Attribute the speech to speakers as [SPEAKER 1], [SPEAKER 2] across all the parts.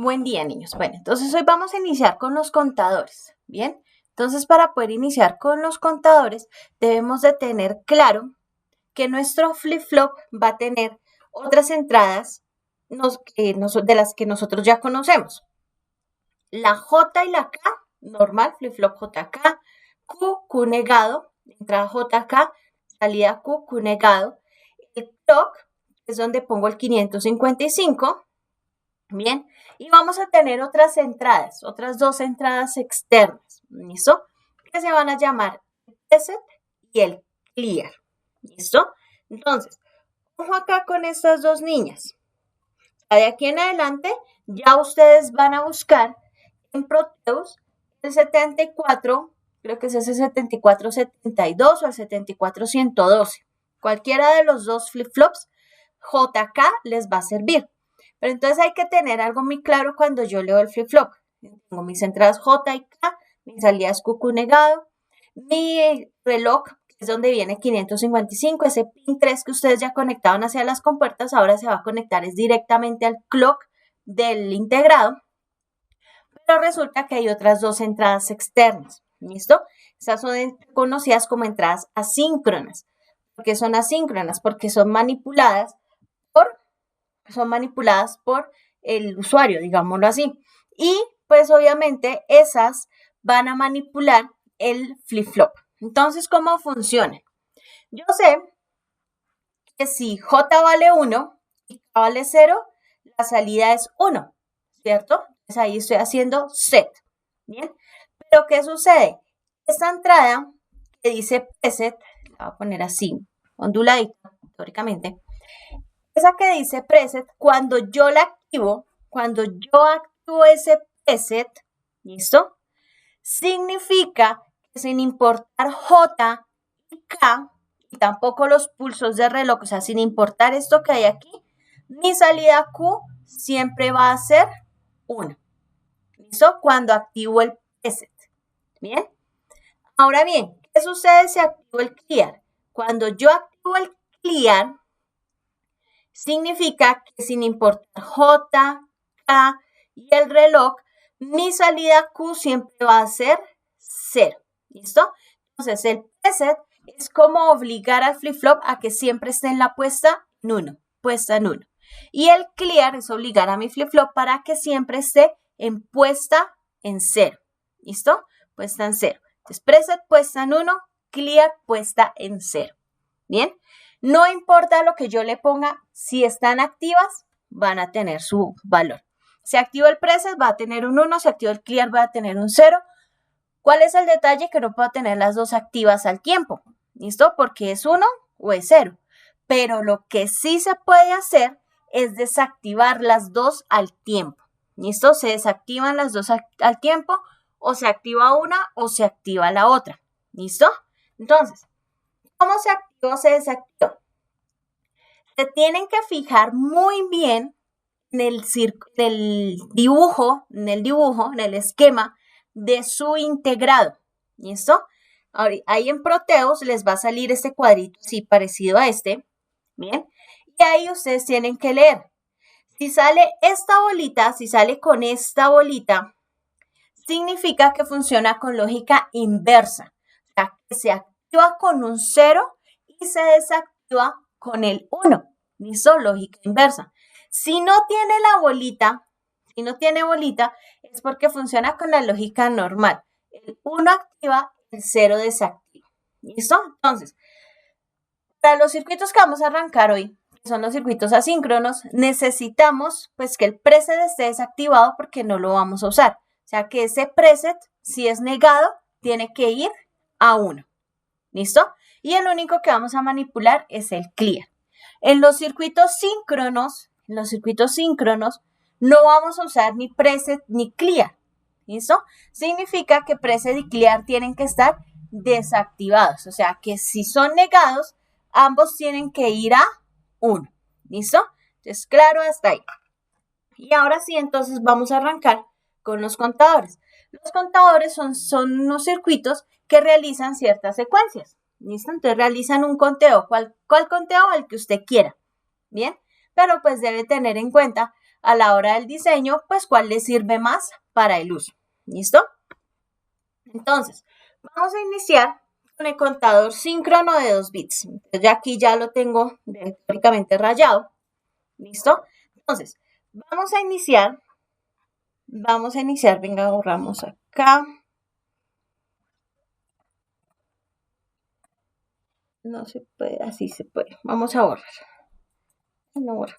[SPEAKER 1] Buen día, niños. Bueno, entonces hoy vamos a iniciar con los contadores, ¿bien? Entonces, para poder iniciar con los contadores, debemos de tener claro que nuestro flip-flop va a tener otras entradas de las que nosotros ya conocemos. La J y la K, normal, flip-flop JK, Q negado, entrada JK, salida Q negado. El clock, que es donde pongo el 555. Bien, y vamos a tener otras entradas, otras dos entradas externas, ¿listo? Que se van a llamar el preset y el clear, ¿listo? Entonces, ojo acá con estas dos niñas. De aquí en adelante, ya ustedes van a buscar en Proteus el 74, creo que es ese 7472 o el 74112. Cualquiera de los dos flip-flops JK les va a servir. Pero entonces hay que tener algo muy claro cuando yo leo el flip-flop. Tengo mis entradas J y K, mis salidas QQ negado, mi reloj, que es donde viene 555, ese pin 3 que ustedes ya conectaron hacia las compuertas, ahora se va a conectar es directamente al clock del integrado. Pero resulta que hay otras dos entradas externas, ¿listo? Estas son conocidas como entradas asíncronas. ¿Por qué son asíncronas? Porque son manipuladas por el usuario, digámoslo así. Y pues obviamente esas van a manipular el flip-flop. Entonces, ¿cómo funciona? Yo sé que si J vale 1 y K vale 0, la salida es 1, ¿cierto? Entonces ahí estoy haciendo set, ¿bien? Pero ¿qué sucede? Esta entrada que dice preset, la voy a poner así, onduladita, teóricamente. Esa que dice preset, cuando yo la activo, cuando yo activo ese preset, ¿listo? Significa que sin importar J y K, y tampoco los pulsos de reloj, o sea, sin importar esto que hay aquí, mi salida Q siempre va a ser 1. ¿Listo? Cuando activo el preset. ¿Bien? Ahora bien, ¿qué sucede si activo el clear? Cuando yo activo el clear, significa que sin importar J, K y el reloj, mi salida Q siempre va a ser 0. ¿Listo? Entonces, el preset es como obligar al flip-flop a que siempre esté en la puesta en 1, puesta en 1. Y el clear es obligar a mi flip-flop para que siempre esté en puesta en 0. ¿Listo? Puesta en 0. Entonces, preset puesta en 1, clear puesta en 0. ¿Bien? No importa lo que yo le ponga, si están activas, van a tener su valor. Si activo el preset, va a tener un 1, si activo el clear, va a tener un 0. ¿Cuál es el detalle? Que no puedo tener las dos activas al tiempo, ¿listo? Porque es 1 o es 0. Pero lo que sí se puede hacer es desactivar las dos al tiempo, ¿listo? Se desactivan las dos al tiempo, o se activa una o se activa la otra, ¿listo? Entonces, ¿cómo se activó o se desactivó? Se tienen que fijar muy bien en el dibujo, en el esquema de su integrado. ¿Listo? Ahí en Proteus les va a salir este cuadrito así parecido a este. Bien. Y ahí ustedes tienen que leer. Si sale esta bolita, si sale con esta bolita, significa que funciona con lógica inversa. O sea, que se activa con un 0 y se desactiva con el 1. ¿Listo? Lógica inversa. Si no tiene la bolita, es porque funciona con la lógica normal. El 1 activa, el 0 desactiva. ¿Listo? Entonces, para los circuitos que vamos a arrancar hoy, que son los circuitos asíncronos, necesitamos pues que el preset esté desactivado porque no lo vamos a usar. O sea que ese preset, si es negado, tiene que ir a 1. ¿Listo? Y el único que vamos a manipular es el clear. En los circuitos síncronos, no vamos a usar ni preset ni clear. ¿Listo? Significa que preset y clear tienen que estar desactivados. O sea que si son negados, ambos tienen que ir a 1. ¿Listo? Entonces, claro, hasta ahí. Y ahora sí, entonces vamos a arrancar con los contadores. Los contadores son unos circuitos que realizan ciertas secuencias. ¿Listo? Entonces realizan un conteo. ¿Cuál conteo? El que usted quiera. Bien, pero pues debe tener en cuenta a la hora del diseño, pues cuál le sirve más para el uso. ¿Listo? Entonces, vamos a iniciar con el contador síncrono de 2 bits. Entonces, ya aquí ya lo tengo teóricamente rayado. ¿Listo? Entonces, vamos a iniciar, venga, borramos acá. No se puede, así se puede. Vamos a borrar. No borro.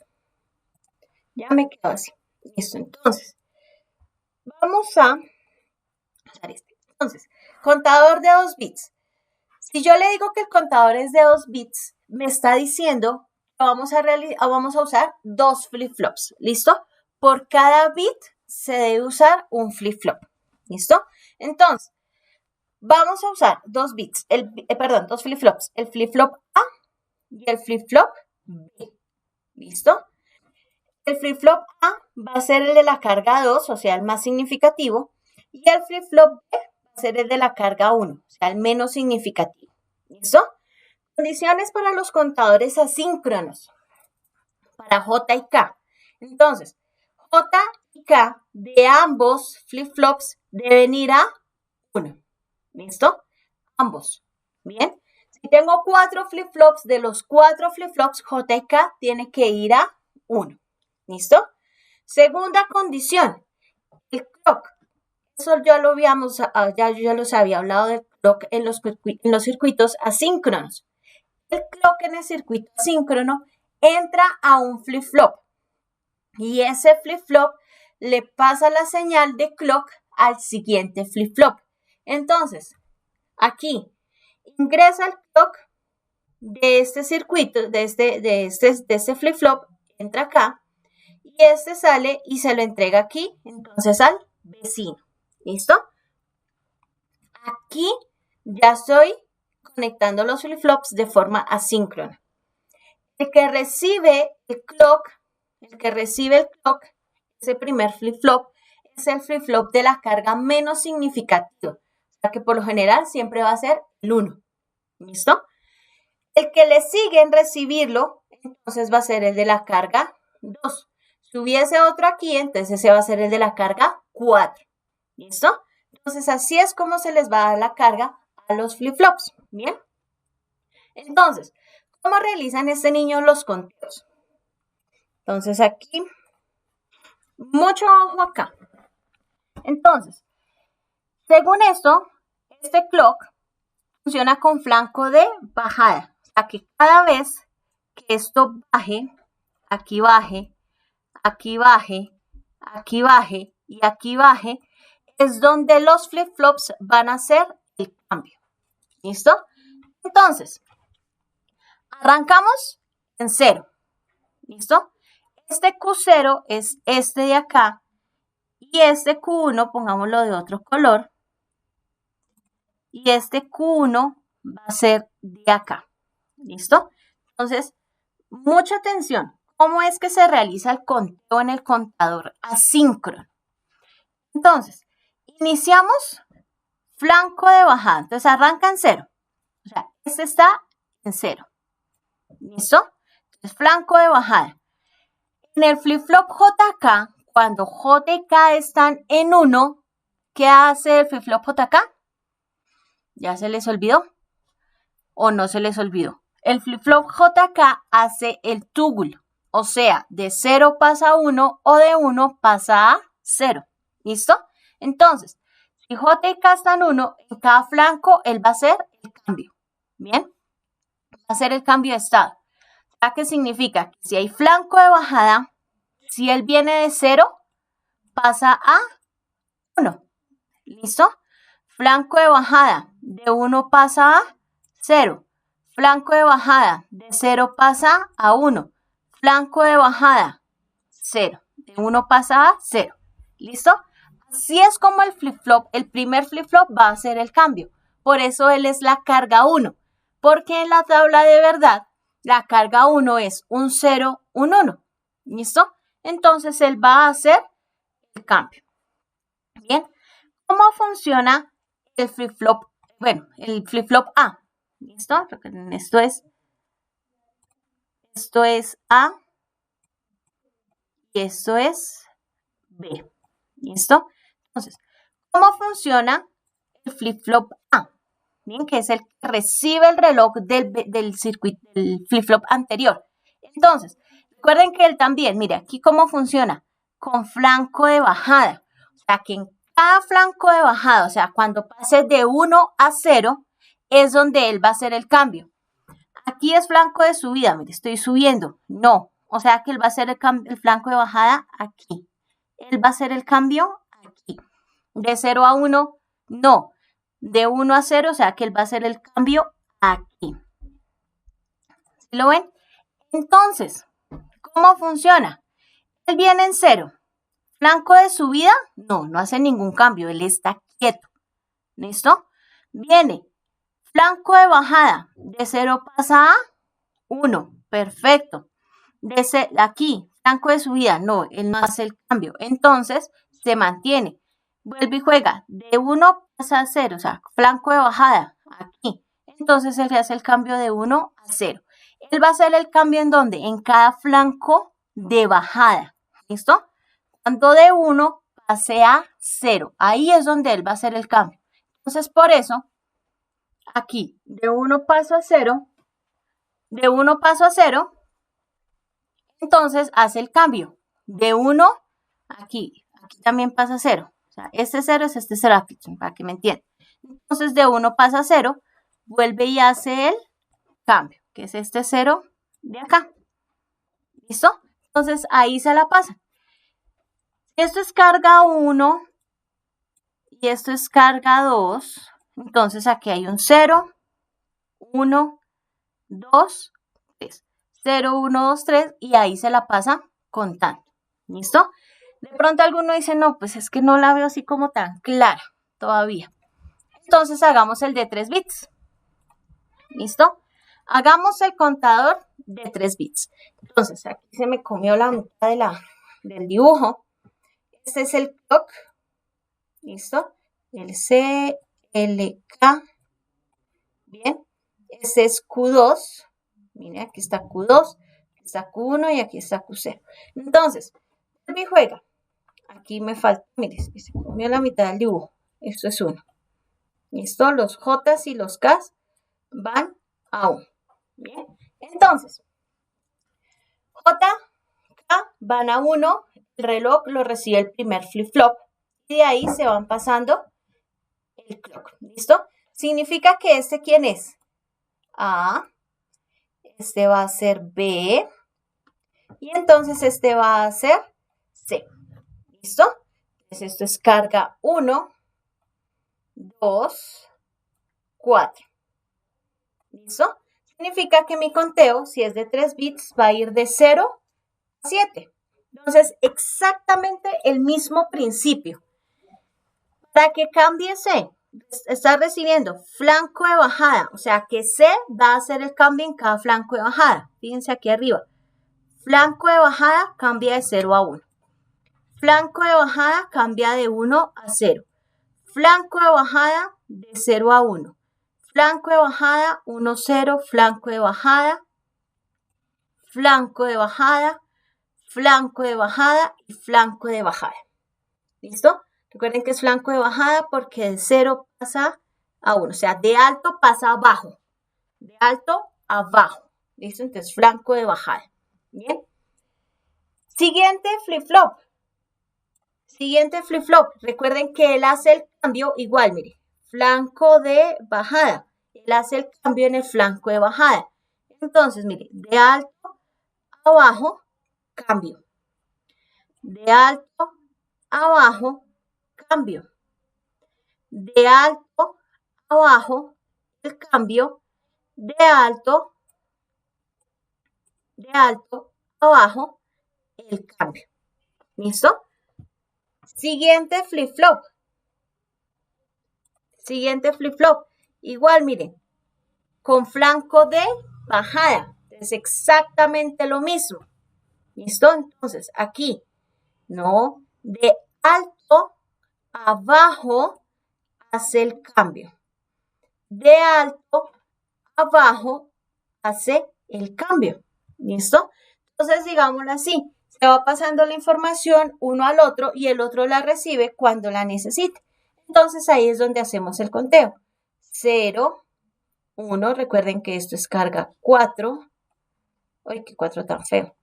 [SPEAKER 1] Ya me quedo así. Listo, entonces, vamos a usar este. Entonces, contador de 2 bits. Si yo le digo que el contador es de 2 bits, me está diciendo que vamos a usar 2 flip-flops. ¿Listo? Por cada bit se debe usar un flip-flop. ¿Listo? Entonces, vamos a usar 2 bits, 2 flip-flops. El flip-flop A y el flip-flop B. ¿Listo? El flip-flop A va a ser el de la carga 2, o sea, el más significativo, y el flip-flop B va a ser el de la carga 1, o sea, el menos significativo. ¿Listo? Condiciones para los contadores asíncronos, para J y K. Entonces, J y K de ambos flip-flops deben ir a 1. ¿Listo? Ambos. Bien. Si tengo 4 flip-flops, de los 4 flip-flops, J y K tiene que ir a 1. ¿Listo? Segunda condición, el clock. Eso ya lo habíamos, ya los había hablado del clock en los circuitos asíncronos. El clock en el circuito asíncrono entra a un flip-flop y ese flip-flop le pasa la señal de clock al siguiente flip-flop. Entonces, aquí ingresa el clock de este circuito, de este flip-flop, entra acá y este sale y se lo entrega aquí, entonces al vecino. ¿Listo? Aquí ya estoy conectando los flip-flops de forma asíncrona. El que recibe el clock, ese primer flip-flop, es el flip-flop de la carga menos significativa. O sea que por lo general siempre va a ser el 1. ¿Listo? El que le sigue en recibirlo, entonces va a ser el de la carga 2. Si hubiese otro aquí, entonces ese va a ser el de la carga 4. ¿Listo? Entonces así es como se les va a dar la carga a los flip-flops. ¿Bien? Entonces, ¿cómo realizan este niño los conteos? Entonces aquí, mucho ojo acá. Entonces, según esto, este clock funciona con flanco de bajada. O sea que cada vez que esto baje, aquí baje, aquí baje, aquí baje y aquí baje, es donde los flip-flops van a hacer el cambio. ¿Listo? Entonces, arrancamos en 0. ¿Listo? Este Q0 es este de acá y este Q1, pongámoslo de otro color, y este Q1 va a ser de acá. ¿Listo? Entonces, mucha atención. ¿Cómo es que se realiza el conteo en el contador asíncrono? Entonces, iniciamos flanco de bajada. Entonces, arranca en 0. O sea, este está en 0. ¿Listo? Entonces, flanco de bajada. En el flip-flop JK, cuando J y K están en 1, ¿qué hace el flip-flop JK? ¿Ya se les olvidó? ¿O no se les olvidó? El flip-flop JK hace el toggle, o sea, de 0 pasa a 1 o de 1 pasa a 0. ¿Listo? Entonces, si J y K están en 1, en cada flanco él va a hacer el cambio. ¿Bien? Va a hacer el cambio de estado. ¿Qué significa? Que si hay flanco de bajada, si él viene de 0, pasa a 1. ¿Listo? Flanco de bajada, de 1 pasa a 0. Flanco de bajada, de 0 pasa a 1. Flanco de bajada, 0. De 1 pasa a 0. ¿Listo? Así es como el flip-flop, el primer flip-flop va a hacer el cambio. Por eso él es la carga 1. Porque en la tabla de verdad, la carga 1 es un 0, un 1. ¿Listo? Entonces él va a hacer el cambio. Bien. ¿Cómo funciona el flip-flop? Bueno, el flip-flop A. ¿Listo? Esto es A y y esto es B. ¿Listo? Entonces, ¿cómo funciona el flip-flop A? Bien, que es el que recibe el reloj del circuito, del flip-flop anterior. Entonces, recuerden que él también, mire, aquí cómo funciona, con flanco de bajada. O sea, que en cada flanco de bajada, o sea, cuando pase de 1 a 0, es donde él va a hacer el cambio. Aquí es flanco de subida, mire, estoy subiendo. No, o sea que él va a hacer el flanco de bajada aquí. Él va a hacer el cambio aquí. De 0 a 1, no. De 1 a 0, o sea que él va a hacer el cambio aquí. ¿Sí lo ven? Entonces, ¿cómo funciona? Él viene en 0. ¿Flanco de subida? No, no hace ningún cambio, él está quieto. ¿Listo? Viene. Flanco de bajada. De 0 pasa a 1. Perfecto. Aquí, flanco de subida. No, él no hace el cambio. Entonces, se mantiene. Vuelve y juega. De 1 pasa a 0. O sea, flanco de bajada. Aquí. Entonces, él hace el cambio de 1 a 0. Él va a hacer el cambio en ¿dónde? En cada flanco de bajada. ¿Listo? Cuando de 1 pase a 0. Ahí es donde él va a hacer el cambio. Entonces, por eso, aquí, de 1 paso a 0. De 1 paso a 0. Entonces, hace el cambio. De 1, aquí también pasa a 0. O sea, este 0 es este 0 aquí, para que me entiendan. Entonces, de 1 pasa a 0, vuelve y hace el cambio, que es este 0 de acá. ¿Listo? Entonces, ahí se la pasa. Esto es carga 1 y esto es carga 2. Entonces, aquí hay un 0, 1, 2, 3. 0, 1, 2, 3 y ahí se la pasa contando. ¿Listo? De pronto alguno dice, no, pues es que no la veo así como tan clara todavía. Entonces hagamos el de 3 bits. ¿Listo? Hagamos el contador de 3 bits. Entonces aquí se me comió la mitad del dibujo. Este es el clock. ¿Listo? El C, L, K. Bien. Este es Q2. Mire, aquí está Q2, aquí está Q1 y aquí está Q0. Entonces, mi juega. Aquí me falta, mire, se comió la mitad del dibujo. Esto es 1. ¿Listo? Los J y los K van a 1. Bien. Entonces, J, K van a 1. El reloj lo recibe el primer flip-flop. Y de ahí se van pasando el clock. ¿Listo? Significa que este, ¿quién es? A. Este va a ser B. Y entonces este va a ser C. ¿Listo? Entonces esto es carga 1, 2, 4. ¿Listo? Significa que mi conteo, si es de 3 bits, va a ir de 0 a 7. Entonces, exactamente el mismo principio. Para que cambie C, está recibiendo flanco de bajada. O sea que C va a hacer el cambio en cada flanco de bajada. Fíjense aquí arriba. Flanco de bajada cambia de 0 a 1. Flanco de bajada cambia de 1 a 0. Flanco de bajada de 0 a 1. Flanco de bajada 1, 0. Flanco de bajada. Flanco de bajada. Flanco de bajada y flanco de bajada. ¿Listo? Recuerden que es flanco de bajada porque de 0 pasa a 1. O sea, de alto pasa a bajo. De alto a bajo. ¿Listo? Entonces, flanco de bajada. Bien. Siguiente flip-flop. Siguiente flip-flop. Recuerden que él hace el cambio igual, mire. Flanco de bajada. Él hace el cambio en el flanco de bajada. Entonces, mire, de alto a bajo, cambio. De alto a bajo, cambio. De alto a bajo, el cambio. De alto a bajo, el cambio. ¿Listo? Siguiente flip-flop. Siguiente flip-flop. Igual, miren, con flanco de bajada. Es exactamente lo mismo. ¿Listo? Entonces, aquí, no, de alto a bajo hace el cambio. De alto a bajo hace el cambio. ¿Listo? Entonces, digámoslo así. Se va pasando la información uno al otro y el otro la recibe cuando la necesite. Entonces ahí es donde hacemos el conteo. 0, 1, recuerden que esto es carga 4. ¡Ay, qué 4 tan feo!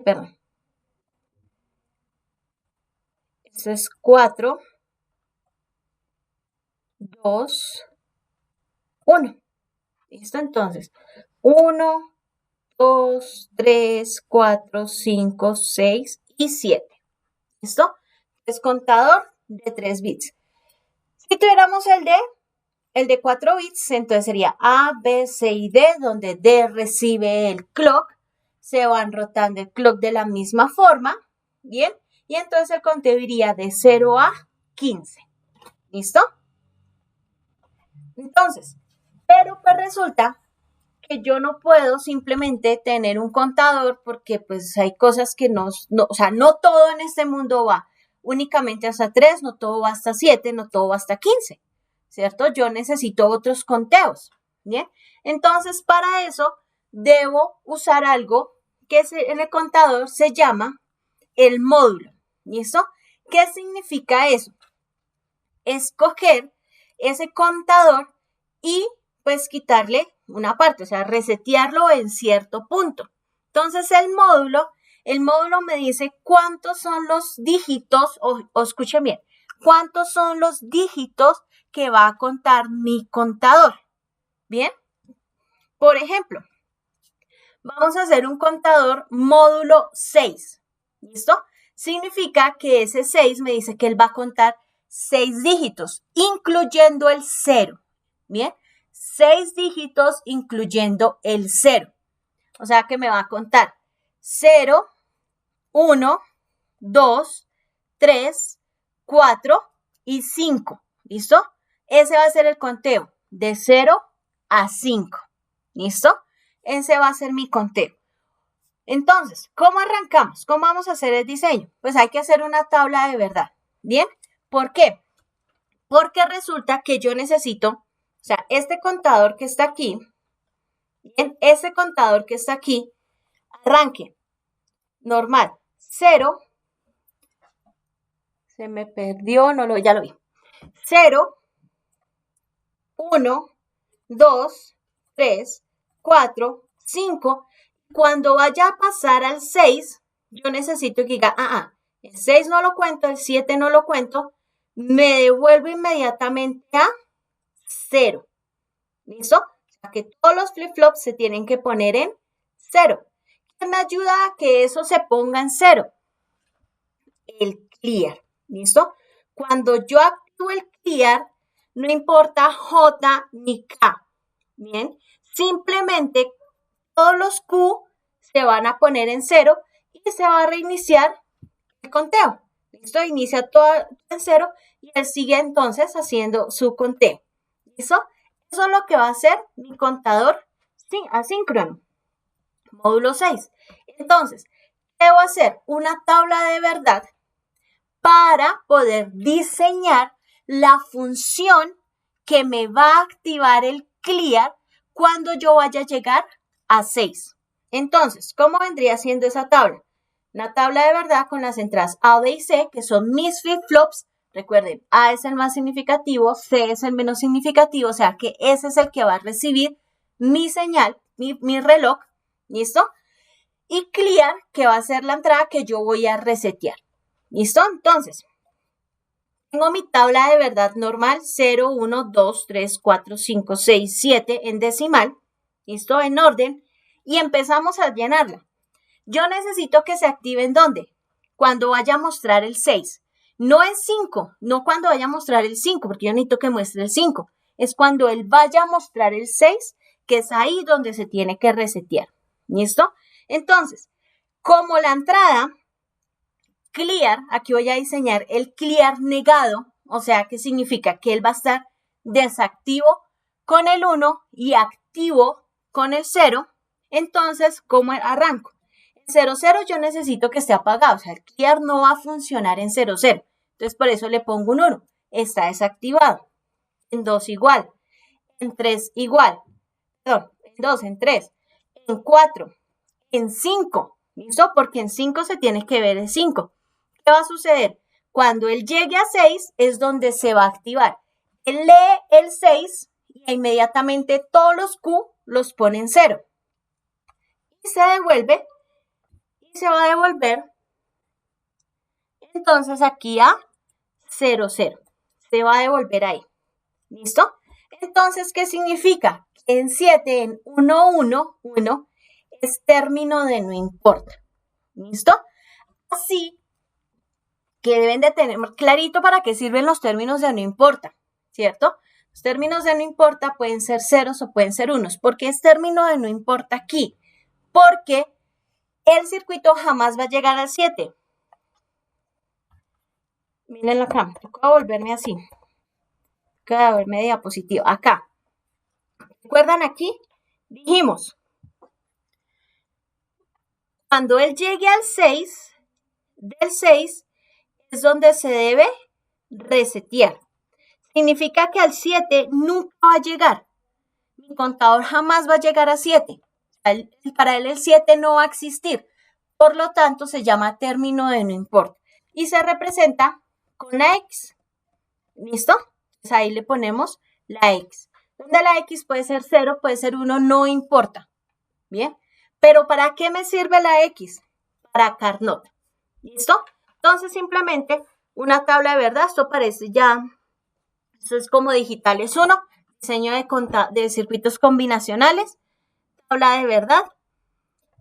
[SPEAKER 1] Perdón. Esto es 4, 2, 1. ¿Listo? Entonces, 1, 2, 3, 4, 5, 6 y 7. ¿Listo? Es contador de 3 bits. Si tuviéramos el de 4 bits, entonces sería A, B, C y D, donde D recibe el clock. Se van rotando el clock de la misma forma. ¿Bien? Y entonces el conteo iría de 0 a 15. ¿Listo? Entonces, pero pues resulta que yo no puedo simplemente tener un contador porque pues hay cosas que no, o sea, no todo en este mundo va únicamente hasta 3, no todo va hasta 7, no todo va hasta 15, ¿cierto? Yo necesito otros conteos, ¿bien? Entonces, para eso debo usar algo que en el contador se llama el módulo, ¿listo? ¿Qué significa eso? Escoger ese contador y pues quitarle una parte, o sea, resetearlo en cierto punto. Entonces el módulo me dice cuántos son los dígitos, o escuchen bien, cuántos son los dígitos que va a contar mi contador. ¿Bien? Por ejemplo, vamos a hacer un contador módulo 6. ¿Listo? Significa que ese 6 me dice que él va a contar 6 dígitos, incluyendo el 0. ¿Bien? 6 dígitos incluyendo el 0. O sea que me va a contar 0, 1, 2, 3, 4 y 5. ¿Listo? Ese va a ser el conteo de 0 a 5. ¿Listo? Ese va a ser mi conteo. Entonces, ¿cómo arrancamos? ¿Cómo vamos a hacer el diseño? Pues hay que hacer una tabla de verdad. ¿Bien? ¿Por qué? Porque resulta que yo necesito, o sea, este contador que está aquí, bien, ese contador que está aquí, arranque, normal, 0, se me perdió, ya lo vi, 0, 1, 2, 3, 4, 5. Cuando vaya a pasar al 6, yo necesito que diga, el 6 no lo cuento, el 7 no lo cuento, me devuelvo inmediatamente a 0. ¿Listo? O sea que todos los flip-flops se tienen que poner en 0. ¿Qué me ayuda a que eso se ponga en 0? El clear. ¿Listo? Cuando yo activo el clear, no importa J ni K. Bien, simplemente todos los Q se van a poner en 0 y se va a reiniciar el conteo. ¿Listo? Inicia todo en 0 y él sigue entonces haciendo su conteo. ¿Listo? Eso es lo que va a hacer mi contador asíncrono. Módulo 6. Entonces, debo hacer una tabla de verdad para poder diseñar la función que me va a activar el clear cuando yo vaya a llegar a 6. Entonces, ¿cómo vendría siendo esa tabla? Una tabla de verdad con las entradas A, B y C, que son mis flip-flops. Recuerden, A es el más significativo, C es el menos significativo, o sea que ese es el que va a recibir mi señal, mi reloj, ¿listo? Y clear, que va a ser la entrada que yo voy a resetear. ¿Listo? Entonces, tengo mi tabla de verdad normal, 0, 1, 2, 3, 4, 5, 6, 7 en decimal, ¿listo? En orden, y empezamos a llenarla. Yo necesito que se active ¿en dónde? Cuando vaya a mostrar el 6. No en 5, no cuando vaya a mostrar el 5, porque yo necesito que muestre el 5. Es cuando él vaya a mostrar el 6, que es ahí donde se tiene que resetear. ¿Listo? Entonces, como la entrada clear, aquí voy a diseñar el clear negado, o sea, que significa que él va a estar desactivo con el 1 y activo con el 0. Entonces, ¿cómo arranco? En 0, 0 yo necesito que esté apagado, o sea, el clear no va a funcionar en 0, 0. Entonces, por eso le pongo un 1. Está desactivado. En 2 igual. En 3 igual. Perdón, en 2, en 3. en 4, en 5, ¿listo? Porque en 5 se tiene que ver el 5. ¿Qué va a suceder? Cuando él llegue a 6 es donde se va a activar. Él lee el 6 y inmediatamente todos los Q los pone en 0. Y se devuelve y se va a devolver entonces aquí a 0, 0. Se va a devolver ahí. ¿Listo? Entonces, ¿qué significa? En 7, en 1, 1, 1 es término de no importa. ¿Listo? Así que deben de tener clarito para qué sirven los términos de no importa, ¿cierto? Los términos de no importa pueden ser ceros o pueden ser unos. ¿Por qué es término de no importa aquí? Porque el circuito jamás va a llegar al 7. Miren acá, voy a volverme así. Voy a volverme diapositiva. Acá. ¿Recuerdan aquí? Dijimos, cuando él llegue al 6, del 6 es donde se debe resetear. Significa que al 7 nunca va a llegar. Mi contador jamás va a llegar a 7. Para él el 7 no va a existir. Por lo tanto, se llama término de no importa. Y se representa con la X. ¿Listo? Entonces ahí le ponemos la X. Donde la X puede ser 0, puede ser 1, no importa. ¿Bien? Pero ¿para qué me sirve la X? Para Carnot. ¿Listo? Entonces simplemente una tabla de verdad. Esto parece ya, eso es como digitales 1. Diseño de circuitos combinacionales. Tabla de verdad.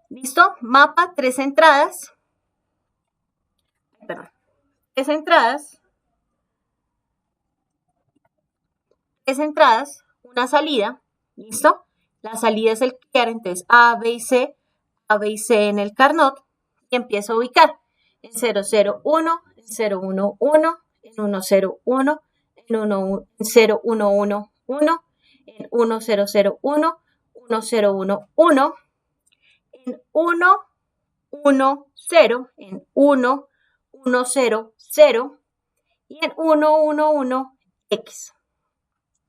[SPEAKER 1] ¿Listo? Mapa, 3 entradas. Perdón. 3 entradas. 3 entradas, una salida. ¿Listo? La salida es el clear, entonces A, B y C en el Carnot y empiezo a ubicar en 0, 0, 1, en 0, 1, 1, en 1, 0, 1, en 0, 1, 1, 1, en 1, 0, 0, 1, 1, 0, 1, 1, en 1, 1, 0, en 1, 1, 0, 0 y en 1, 1, 1, X.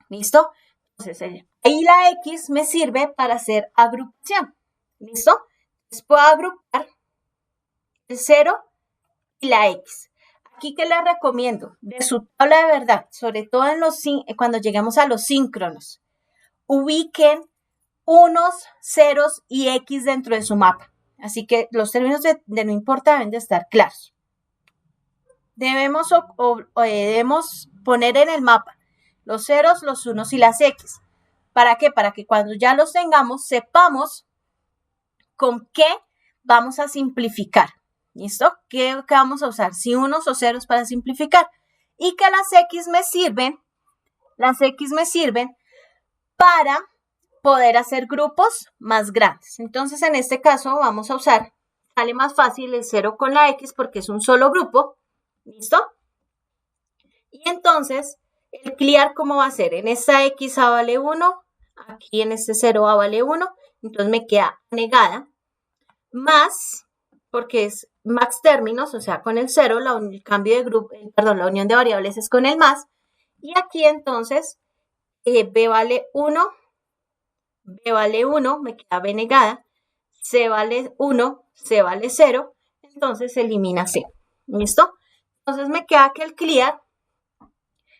[SPEAKER 1] ¿Listo? Entonces, ahí la X me sirve para hacer agrupación. ¿Listo? Entonces, puedo agrupar el 0 y la X. Aquí, ¿qué les recomiendo? De su tabla de verdad, sobre todo cuando lleguemos a los síncronos, ubiquen unos, ceros y X dentro de su mapa. Así que los términos de no importa deben de estar claros. Debemos poner en el mapa los ceros, los unos y las X. ¿Para qué? Para que cuando ya los tengamos, sepamos con qué vamos a simplificar. ¿Listo? ¿Qué vamos a usar? Si unos o ceros para simplificar. Y que las X me sirven para poder hacer grupos más grandes. Entonces, en este caso, vamos a usar, sale más fácil el 0 con la X porque es un solo grupo. ¿Listo? Y entonces, el clear, ¿cómo va a ser? En esta X A vale 1, aquí en este 0 A vale 1, entonces me queda negada, más, porque es max términos, o sea, con el 0, el cambio de grupo, la unión de variables es con el más, y aquí entonces, B vale 1, B vale 1, me queda B negada, C vale 1, C vale 0, entonces se elimina C, ¿listo? Entonces me queda que el clear,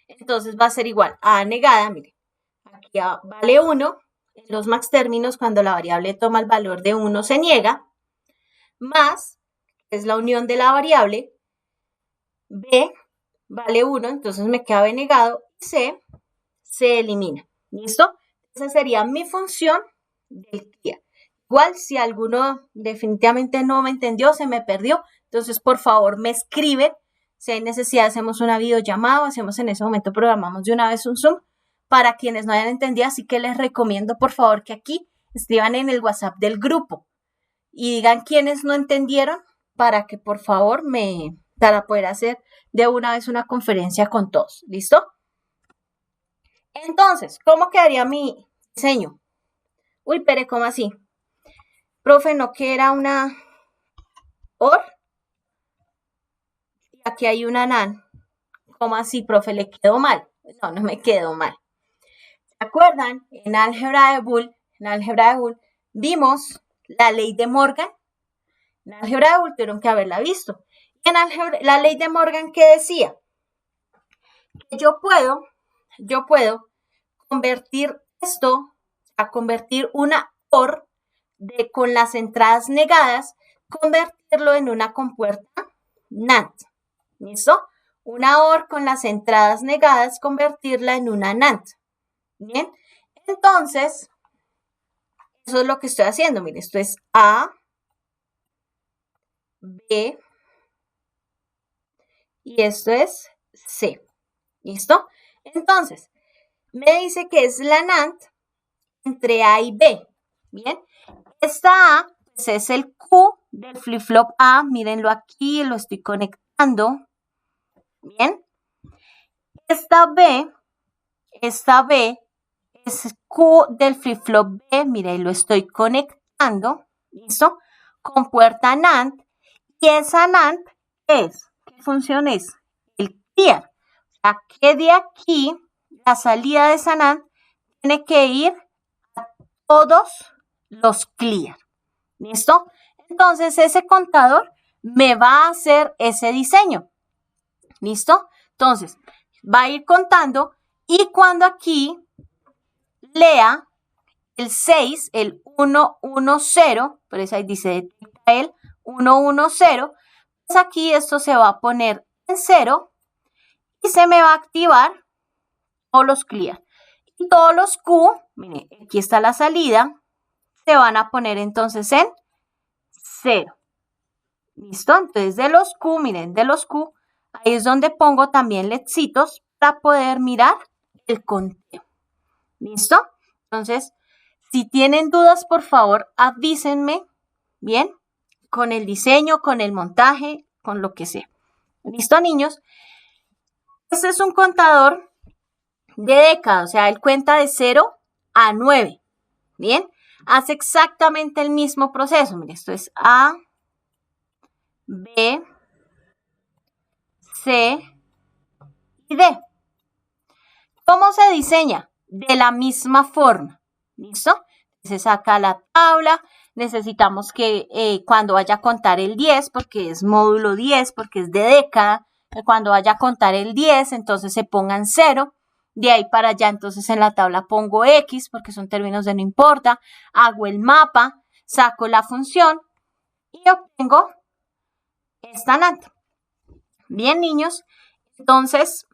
[SPEAKER 1] entonces va a ser igual a negada, mire, aquí A vale 1, en los max términos cuando la variable toma el valor de 1 se niega, más, es la unión de la variable, B vale 1, entonces me queda B negado, C se elimina, ¿listo? Esa sería mi función del clear. Igual, si alguno definitivamente no me entendió, se me perdió, entonces por favor me escriben. Si hay necesidad, hacemos una videollamada, hacemos en ese momento, programamos de una vez un Zoom para quienes no hayan entendido. Así que les recomiendo, por favor, que aquí escriban en el WhatsApp del grupo y digan quiénes no entendieron para que, por favor, para poder hacer de una vez una conferencia con todos. ¿Listo? Entonces, ¿cómo quedaría mi diseño? Uy, pero ¿cómo así? Profe, ¿no que era una OR? Aquí hay una NAND. ¿Cómo así, profe? ¿Le quedó mal? No, no me quedó mal. ¿Se acuerdan? En álgebra de Boole vimos La ley de Morgan. En álgebra de Boole tuvieron que haberla visto. En álgebra, la ley de Morgan, ¿qué decía? Que yo puedo convertir esto, a convertir una OR con las entradas negadas, convertirlo en una compuerta NAND. ¿Listo? Una OR con las entradas negadas, convertirla en una NAND. Bien, entonces, eso es lo que estoy haciendo. Mire, esto es A, B, y esto es C. ¿Listo? Entonces, me dice que es la NAND entre A y B. Bien, esta A pues es el Q del flip-flop A. Mírenlo aquí, lo estoy conectando. Bien, esta B es Q del flip-flop B. Miren, lo estoy conectando. ¿Listo? Con puerta NAND. Y esa NAND es, ¿qué función es? El clear. O sea, que de aquí, la salida de esa NAND tiene que ir a todos los clear. ¿Listo? Entonces, ese contador me va a hacer ese diseño. ¿Listo? Entonces, va a ir contando y cuando aquí lea el 6, el 110, por eso ahí dice detecta el 110, pues aquí esto se va a poner en 0 y se me va a activar todos los clear. Y todos los Q, miren, aquí está la salida, se van a poner entonces en 0. ¿Listo? Entonces de los Q, miren, de los Q, ahí es donde pongo también LEDcitos para poder mirar el conteo. ¿Listo? Entonces, si tienen dudas, por favor, avísenme, ¿bien? Con el diseño, con el montaje, con lo que sea. ¿Listo, niños? Este es un contador de décadas, o sea, él cuenta de 0 a 9, ¿bien? Hace exactamente el mismo proceso. Miren, esto es A, B, C y D. ¿Cómo se diseña? De la misma forma. ¿Listo? Se saca la tabla. Necesitamos que cuando vaya a contar el 10, porque es módulo 10, porque es de década, cuando vaya a contar el 10, entonces se pongan 0. De ahí para allá, entonces en la tabla pongo X, porque son términos de no importa. Hago el mapa, saco la función y obtengo esta NAND. Bien, niños. Entonces,